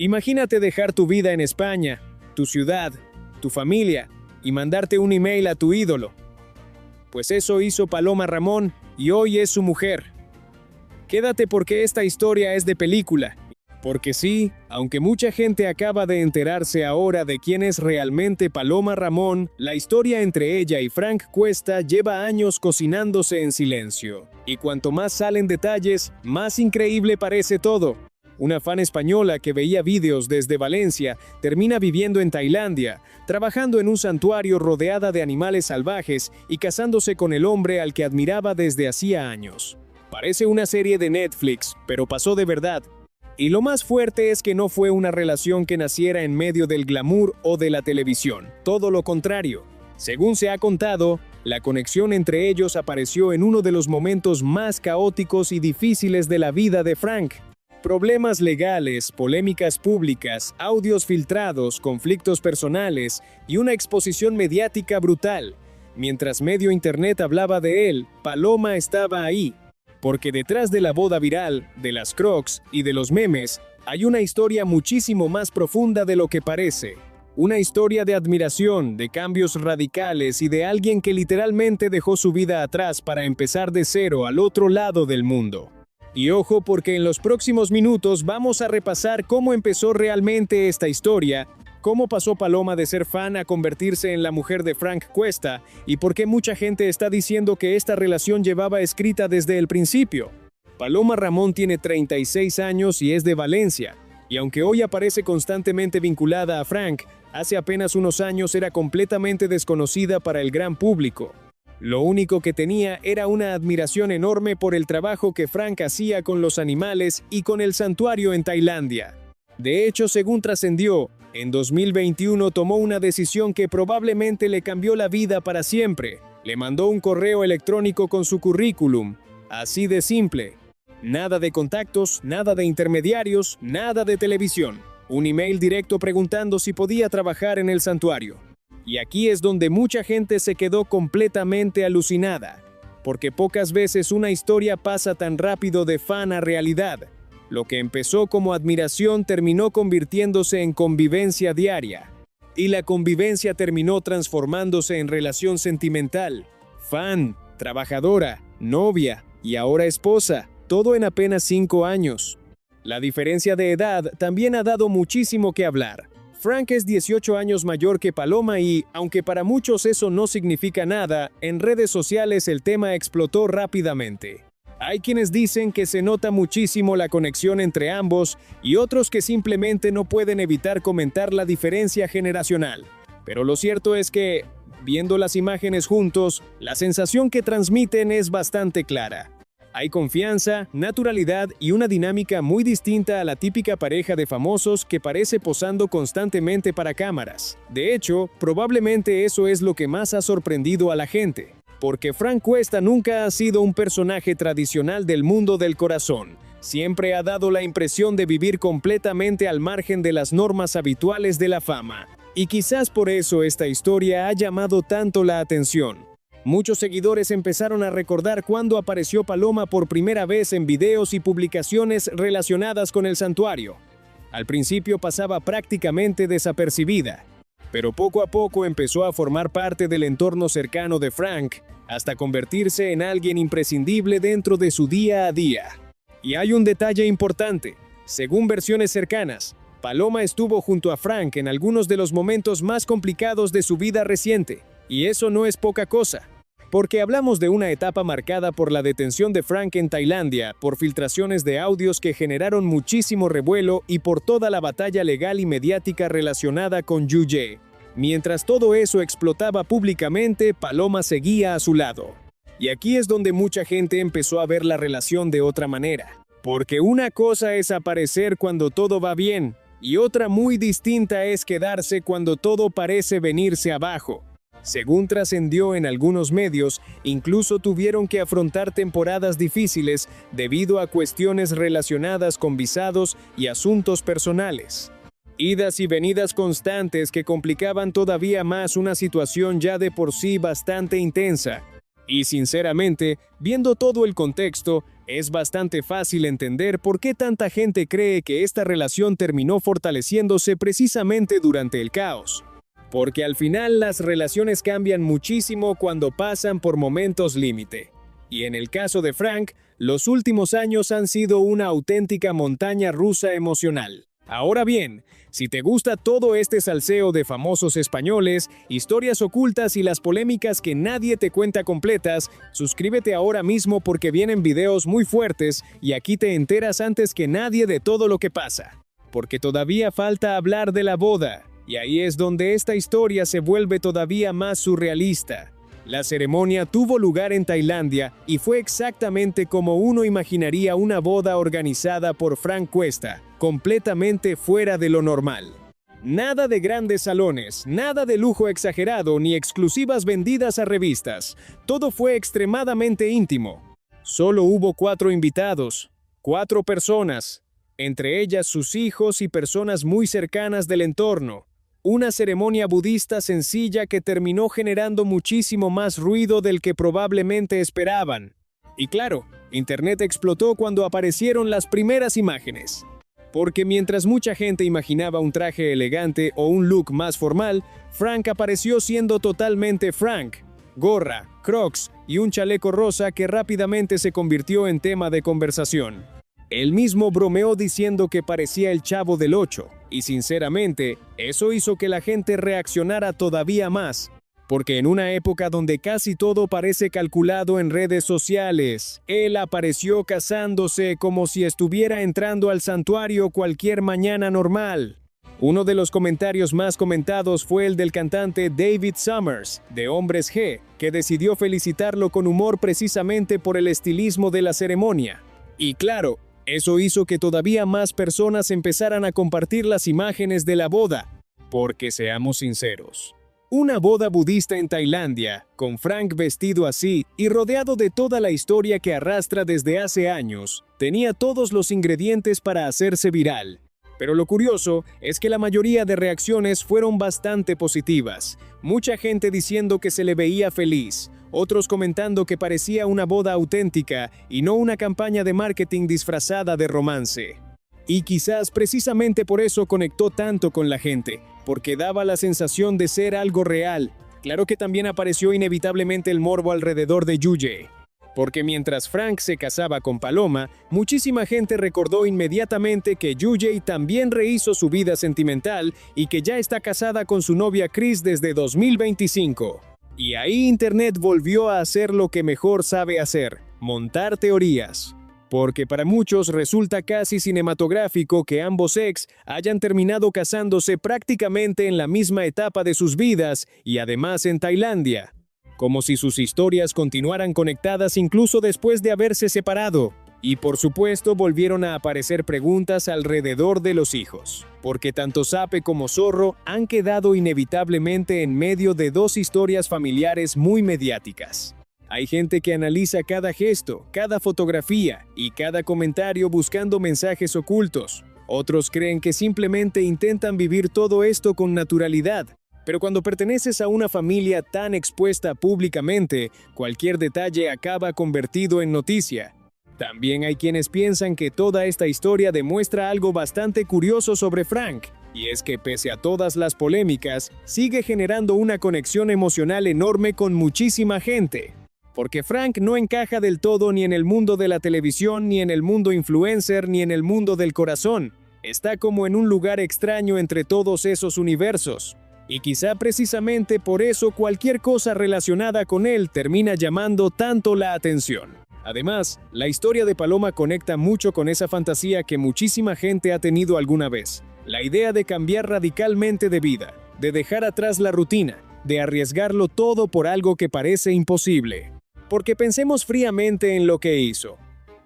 Imagínate dejar tu vida en España, tu ciudad, tu familia y mandarte un email a tu ídolo. Pues eso hizo Paloma Ramón y hoy es su mujer. Quédate porque esta historia es de película. Porque sí, aunque mucha gente acaba de enterarse ahora de quién es realmente Paloma Ramón, la historia entre ella y Frank Cuesta lleva años cocinándose en silencio. Y cuanto más salen detalles, más increíble parece todo. Una fan española que veía vídeos desde Valencia termina viviendo en Tailandia, trabajando en un santuario rodeada de animales salvajes y casándose con el hombre al que admiraba desde hacía años. Parece una serie de Netflix, pero pasó de verdad. Y lo más fuerte es que no fue una relación que naciera en medio del glamour o de la televisión, todo lo contrario. Según se ha contado, la conexión entre ellos apareció en uno de los momentos más caóticos y difíciles de la vida de Frank. Problemas legales, polémicas públicas, audios filtrados, conflictos personales y una exposición mediática brutal. Mientras medio internet hablaba de él, Paloma estaba ahí. Porque detrás de la boda viral, de las Crocs y de los memes, hay una historia muchísimo más profunda de lo que parece. Una historia de admiración, de cambios radicales y de alguien que literalmente dejó su vida atrás para empezar de cero al otro lado del mundo. Y ojo porque en los próximos minutos vamos a repasar cómo empezó realmente esta historia, cómo pasó Paloma de ser fan a convertirse en la mujer de Frank Cuesta y por qué mucha gente está diciendo que esta relación llevaba escrita desde el principio. Paloma Ramón tiene 36 años y es de Valencia, y aunque hoy aparece constantemente vinculada a Frank, hace apenas unos años era completamente desconocida para el gran público. Lo único que tenía era una admiración enorme por el trabajo que Frank hacía con los animales y con el santuario en Tailandia. De hecho, según trascendió, en 2021 tomó una decisión que probablemente le cambió la vida para siempre. Le mandó un correo electrónico con su currículum. Así de simple. Nada de contactos, nada de intermediarios, nada de televisión. Un email directo preguntando si podía trabajar en el santuario. Y aquí es donde mucha gente se quedó completamente alucinada. Porque pocas veces una historia pasa tan rápido de fan a realidad. Lo que empezó como admiración terminó convirtiéndose en convivencia diaria. Y la convivencia terminó transformándose en relación sentimental. Fan, trabajadora, novia y ahora esposa, todo en apenas 5 años. La diferencia de edad también ha dado muchísimo que hablar. Frank es 18 años mayor que Paloma y, aunque para muchos eso no significa nada, en redes sociales el tema explotó rápidamente. Hay quienes dicen que se nota muchísimo la conexión entre ambos y otros que simplemente no pueden evitar comentar la diferencia generacional. Pero lo cierto es que, viendo las imágenes juntos, la sensación que transmiten es bastante clara. Hay confianza, naturalidad y una dinámica muy distinta a la típica pareja de famosos que parece posando constantemente para cámaras. De hecho, probablemente eso es lo que más ha sorprendido a la gente. Porque Frank Cuesta nunca ha sido un personaje tradicional del mundo del corazón. Siempre ha dado la impresión de vivir completamente al margen de las normas habituales de la fama. Y quizás por eso esta historia ha llamado tanto la atención. Muchos seguidores empezaron a recordar cuándo apareció Paloma por primera vez en videos y publicaciones relacionadas con el santuario. Al principio pasaba prácticamente desapercibida, pero poco a poco empezó a formar parte del entorno cercano de Frank, hasta convertirse en alguien imprescindible dentro de su día a día. Y hay un detalle importante. Según versiones cercanas, Paloma estuvo junto a Frank en algunos de los momentos más complicados de su vida reciente. Y eso no es poca cosa, porque hablamos de una etapa marcada por la detención de Frank en Tailandia, por filtraciones de audios que generaron muchísimo revuelo y por toda la batalla legal y mediática relacionada con Yu Ye. Mientras todo eso explotaba públicamente, Paloma seguía a su lado. Y aquí es donde mucha gente empezó a ver la relación de otra manera. Porque una cosa es aparecer cuando todo va bien, y otra muy distinta es quedarse cuando todo parece venirse abajo. Según trascendió en algunos medios, incluso tuvieron que afrontar temporadas difíciles debido a cuestiones relacionadas con visados y asuntos personales. Idas y venidas constantes que complicaban todavía más una situación ya de por sí bastante intensa. Y sinceramente, viendo todo el contexto, Es bastante fácil entender por qué tanta gente cree que esta relación terminó fortaleciéndose precisamente durante el caos. Porque al final las relaciones cambian muchísimo cuando pasan por momentos límite. Y en el caso de Frank, los últimos años han sido una auténtica montaña rusa emocional. Ahora bien, si te gusta todo este salseo de famosos españoles, historias ocultas y las polémicas que nadie te cuenta completas, suscríbete ahora mismo porque vienen videos muy fuertes y aquí te enteras antes que nadie de todo lo que pasa. Porque todavía falta hablar de la boda, y ahí es donde esta historia se vuelve todavía más surrealista. La ceremonia tuvo lugar en Tailandia y fue exactamente como uno imaginaría una boda organizada por Frank Cuesta, completamente fuera de lo normal. Nada de grandes salones, nada de lujo exagerado ni exclusivas vendidas a revistas. Todo fue extremadamente íntimo. Solo hubo 4 invitados, 4 personas, entre ellas sus hijos y personas muy cercanas del entorno. Una ceremonia budista sencilla que terminó generando muchísimo más ruido del que probablemente esperaban. Y claro, Internet explotó cuando aparecieron las primeras imágenes. Porque mientras mucha gente imaginaba un traje elegante o un look más formal, Frank apareció siendo totalmente Frank. Gorra, Crocs y un chaleco rosa que rápidamente se convirtió en tema de conversación. Él mismo bromeó diciendo que parecía el Chavo del Ocho, y sinceramente, eso hizo que la gente reaccionara todavía más. Porque en una época donde casi todo parece calculado en redes sociales, él apareció casándose como si estuviera entrando al santuario cualquier mañana normal. Uno de los comentarios más comentados fue el del cantante David Summers, de Hombres G, que decidió felicitarlo con humor precisamente por el estilismo de la ceremonia. Y claro, eso hizo que todavía más personas empezaran a compartir las imágenes de la boda. Porque seamos sinceros, una boda budista en Tailandia, con Frank vestido así y rodeado de toda la historia que arrastra desde hace años, tenía todos los ingredientes para hacerse viral. Pero lo curioso es que la mayoría de reacciones fueron bastante positivas. Mucha gente diciendo que se le veía feliz, otros comentando que parecía una boda auténtica y no una campaña de marketing disfrazada de romance. Y quizás precisamente por eso conectó tanto con la gente, porque daba la sensación de ser algo real. Claro que también apareció inevitablemente el morbo alrededor de Yuye. Porque mientras Frank se casaba con Paloma, muchísima gente recordó inmediatamente que Yuye también rehizo su vida sentimental y que ya está casada con su novia Chris desde 2025. Y ahí Internet volvió a hacer lo que mejor sabe hacer, montar teorías. Porque para muchos resulta casi cinematográfico que ambos ex hayan terminado casándose prácticamente en la misma etapa de sus vidas y además en Tailandia. Como si sus historias continuaran conectadas incluso después de haberse separado. Y por supuesto volvieron a aparecer preguntas alrededor de los hijos, porque tanto Sape como Zorro han quedado inevitablemente en medio de 2 historias familiares muy mediáticas. Hay gente que analiza cada gesto, cada fotografía y cada comentario buscando mensajes ocultos. Otros creen que simplemente intentan vivir todo esto con naturalidad. Pero cuando perteneces a una familia tan expuesta públicamente, cualquier detalle acaba convertido en noticia. También hay quienes piensan que toda esta historia demuestra algo bastante curioso sobre Frank, y es que pese a todas las polémicas, sigue generando una conexión emocional enorme con muchísima gente. Porque Frank no encaja del todo ni en el mundo de la televisión, ni en el mundo influencer, ni en el mundo del corazón. Está como en un lugar extraño entre todos esos universos. Y quizá precisamente por eso cualquier cosa relacionada con él termina llamando tanto la atención. Además, la historia de Paloma conecta mucho con esa fantasía que muchísima gente ha tenido alguna vez. La idea de cambiar radicalmente de vida, de dejar atrás la rutina, de arriesgarlo todo por algo que parece imposible. Porque pensemos fríamente en lo que hizo.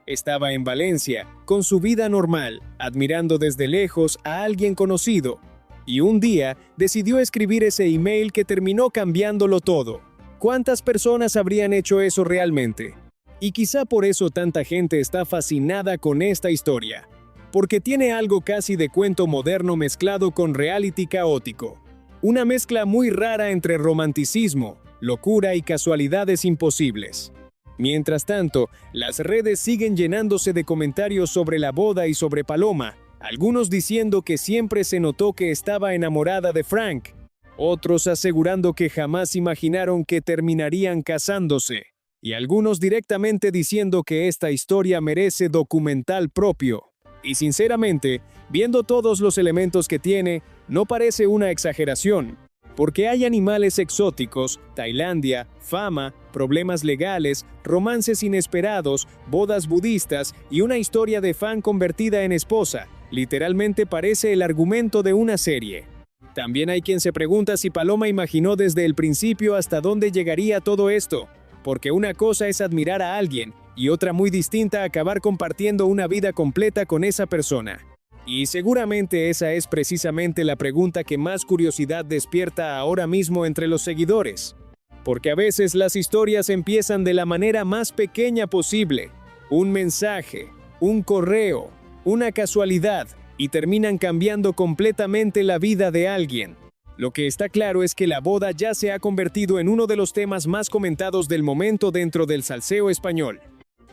Estaba en Valencia, con su vida normal, admirando desde lejos a alguien conocido. Y un día decidió escribir ese email que terminó cambiándolo todo. ¿Cuántas personas habrían hecho eso realmente? Y quizá por eso tanta gente está fascinada con esta historia. Porque tiene algo casi de cuento moderno mezclado con reality caótico. Una mezcla muy rara entre romanticismo, locura y casualidades imposibles. Mientras tanto, las redes siguen llenándose de comentarios sobre la boda y sobre Paloma, algunos diciendo que siempre se notó que estaba enamorada de Frank, otros asegurando que jamás imaginaron que terminarían casándose, y algunos directamente diciendo que esta historia merece documental propio. Y sinceramente, viendo todos los elementos que tiene, no parece una exageración, porque hay animales exóticos, Tailandia, fama, problemas legales, romances inesperados, bodas budistas y una historia de fan convertida en esposa. Literalmente parece el argumento de una serie. También hay quien se pregunta si Paloma imaginó desde el principio hasta dónde llegaría todo esto, porque una cosa es admirar a alguien y otra muy distinta acabar compartiendo una vida completa con esa persona. Y seguramente esa es precisamente la pregunta que más curiosidad despierta ahora mismo entre los seguidores. Porque a veces las historias empiezan de la manera más pequeña posible, un mensaje, un correo, una casualidad, y terminan cambiando completamente la vida de alguien. Lo que está claro es que la boda ya se ha convertido en uno de los temas más comentados del momento dentro del salseo español.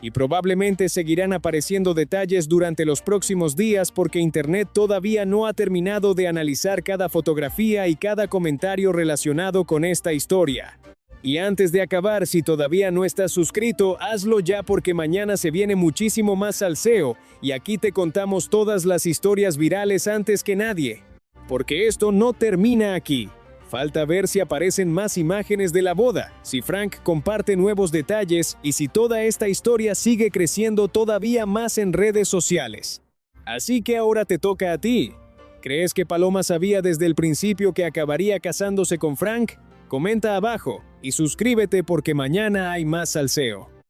Y probablemente seguirán apareciendo detalles durante los próximos días porque Internet todavía no ha terminado de analizar cada fotografía y cada comentario relacionado con esta historia. Y antes de acabar, si todavía no estás suscrito, hazlo ya porque mañana se viene muchísimo más salseo y aquí te contamos todas las historias virales antes que nadie. Porque esto no termina aquí. Falta ver si aparecen más imágenes de la boda, si Frank comparte nuevos detalles y si toda esta historia sigue creciendo todavía más en redes sociales. Así que ahora te toca a ti. ¿Crees que Paloma sabía desde el principio que acabaría casándose con Frank? Comenta abajo y suscríbete porque mañana hay más salseo.